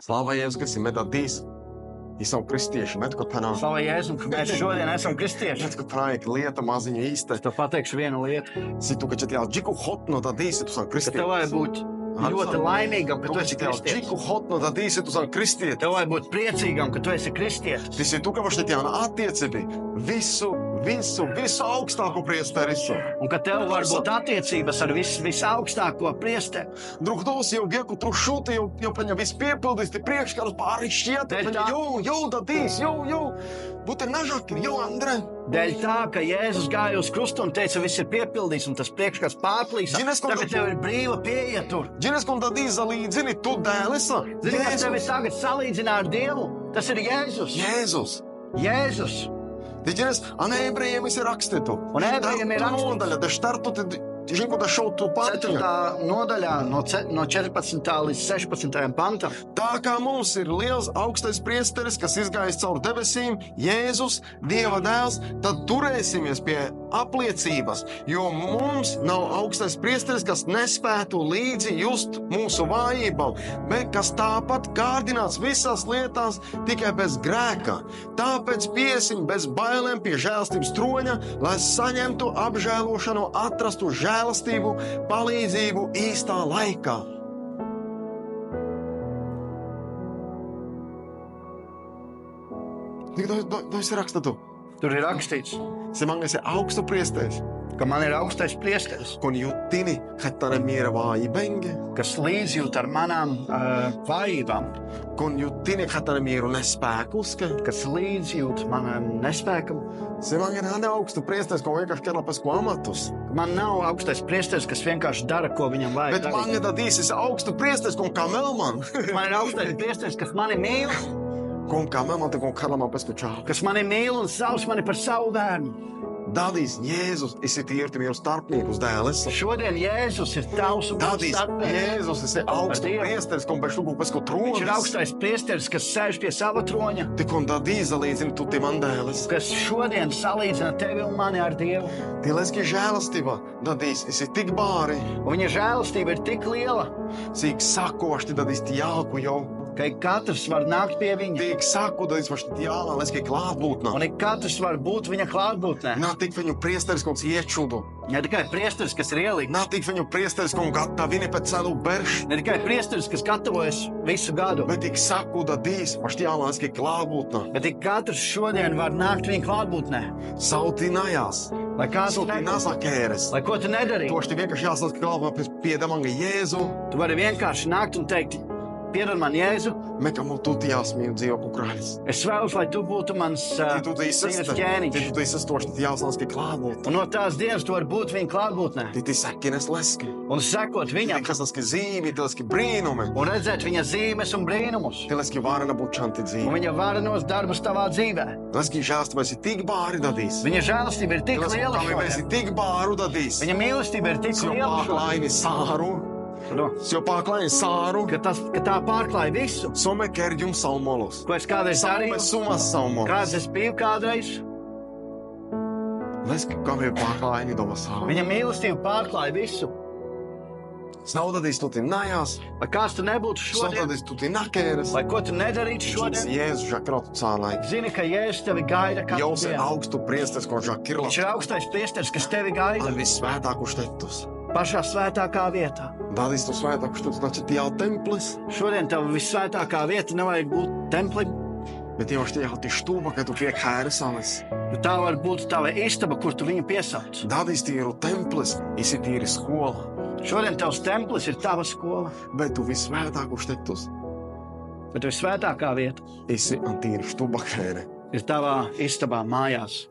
Slava Jēzus Kristum, mēs dies. Esam kristieši, mēs kaut kādā Slava Jēzum, ka mēs šodien esam kristieši. mēs kaut kādā lieta maziņa īsta. Es tev pateikšu vienu lietu. Si tu, ka čia tie džiku hotno da dies, tu sam Ka kristieši. tev vajag būt ļoti laimīgam, ka Tu, tu ka esi čia tie kristietis. džiku hotno da dies, tu sam kristieši. Tev vajag būt priecīgam, ka tu esi kristietis. Tas ir tu, ka vaš tie attiecībi visu augstāko priesteri. Un ka tev var būt attiecības ar visaugstāko priesteri. Друг dos jau gieku trušūti, jau paņa viss piepildīs, te priekškārs pāri šķiet, paņa jau da dies, jau. Būt ir nažāk, jau Andre. Dēļ tā, ka Jēzus gāja uz krustu un teica, viss ir piepildīts un tas priekškars pārplīsa. Zini, es kaut Tagad tev ir brīva pieeja tur. Ģenes, kun da dies zalīdzini, tu dēlesa. Zini, kas tevi tagad salīdzina ar Dievu? Tas ir Jēzus. Jēzus. Jēzus. Ģenes, an ebrejiem ir rakstītu. Un ebrejiem ir rakstīts. Nodaļa, da štartu, žinku da šautu partiņu. 4. nodaļā no 14. līdz 16. pantam. Tā kā mums ir liels augstais priesteris, kas izgājis caur debesīm, Jēzus, Dieva dēls, tad turēsimies pie apliecības, jo mums nav augstais priesteris, kas nespētu līdzi just mūsu vājībām, bet kas tāpat kārdināts visās lietās tikai bez grēka. Tāpēc piesim bez bailēm pie žēlstības troņa, lai saņemtu apžēlošanu, atrastu žēlastību, palīdzību īstā laikā. To es rakstu tu. Tur ir rakstīts, Se man esi augstu priesteris, ka man ir augstais priesteris, kun juttini, että ne miera vājībenge, kas līdzjūt ar manām vājībām, kun juttini, että ne mieru nespēkuske. kas līdzjūt manam nespēkam. Se man ir ane augstu priesteris, ko vienkārši kelapes ko amatus. Man nav augstais priesteris, kas vienkārši dara, ko viņam vajag Bet man darīt. ir tad īsis augstu priesteris, kun kamelman. Man ir augstais priesteris, kas mani mīl, Kun kamelman te kun kalamā pēc ku čāpu. kas mani mīl un sauc mani par savu bērnu. Dadīs Jēzus, esi tīrti mieru starpniekus dēles. Šodien Jēzus ir tavs un mans Dadīs starpnieks. Jēzus, esi augstu Ar Dievu. priesteris, kun pēc tu pēc ku Viņš ir tronis. augstais priesteris, kas sēž pie sava troņa, Tik un dadīs zalīdzini tu te man dēles. kas šodien salīdzina tevi un mani ar Dievu. Tieleski žēlastība, dadīs, esi tik bāri. Un viņa žēlastība ir tik liela, Cik sakošti, tad es jāku jau. ka katrs var nākt pie viņa. Tik saku, tad es vašu jālā, lai es kai klātbūtnā. Un katrs var būt viņa klātbūtnē. Nā tik viņu priesteris, kungs iečudu. Ne tikai priesteris, kas ir ielikt, Nā tik viņu priesteris, kungs gatavini pēc celu berš. ne tikai priesteris, kas gatavojas visu gadu, Bet tik saku, tad dīs, vašu jālā, es kai klātbūtnā. bet katrs šodien var nākt viņa klātbūtnē. Sautinājās. Lai kāds Sautinās lai ko tu nedarītu, Tošti vienkārši jāsaka galvā pēc piedamanga Jēzu. tu vari vienkārši nākt un teikt, piedod man Jēzu, Mekam un tu jāsmīju dzīvo kukrāļis. es vēlos, lai tu būtu mans Tu dzīves ķēniņš. tu tošti jāsaka, kai klātbūt. Un no tās dienas tu vari būt viņa klātbūtnē Ti sakines leski. un sekot viņam Kas tas, ka zīmi, tieleski brīnumi. un redzēt viņa zīmes un brīnumus Tieleski vārana būt šanti un dzīvi. viņa varenos darbus tavā dzīvē. Tieleski žēlstība esi tik bāri dadīs. Viņa žēlastība ir tik liela Tieleski esi šodien. tik bāru dadīs. Viņa mīlestība ir tik Jo liela šodien, pārklaini sāru. No, Jo pārklaini sāru. ka tā pārklāja visu, Some kerģum salmolos. ko es kādreiz Salme darīju, sumas salmolos. kāds es biju kādreiz. Leski, kam ir pārklaini doma sāru. Viņa mīlestība pārklāja visu. Snaudadīs tu ti najās. Lai kāds tu nebūtu šodien, Snaudadīs tu ti nakēras. lai ko tu nedarītu šodien, Jēzus žakrautu cālai. zini, ka Jēzus tevi gaida katru Jau se dienu. augstu priestes, ko žakirla. Viņš ir augstais priesteris, kas tevi gaida An visvētāku štetus. pašā svētākā vietā. Dadīs tu svētāku štetus, znači ti jau templis. Šodien tev visvētākā vieta nevajag būt templim, Bet jau štie jau ti štūba, ka tu pie kēras salis. bet tā var būt tava istaba, kur tu viņu piesauc. Dadīs tīru templis, esi tīri skola. Šodien tavs templis ir tava skola, Bet tu visvētāku štetus, bet visvētākā vieta esi an tīri štūba kēre. ir tavā istabā mājās.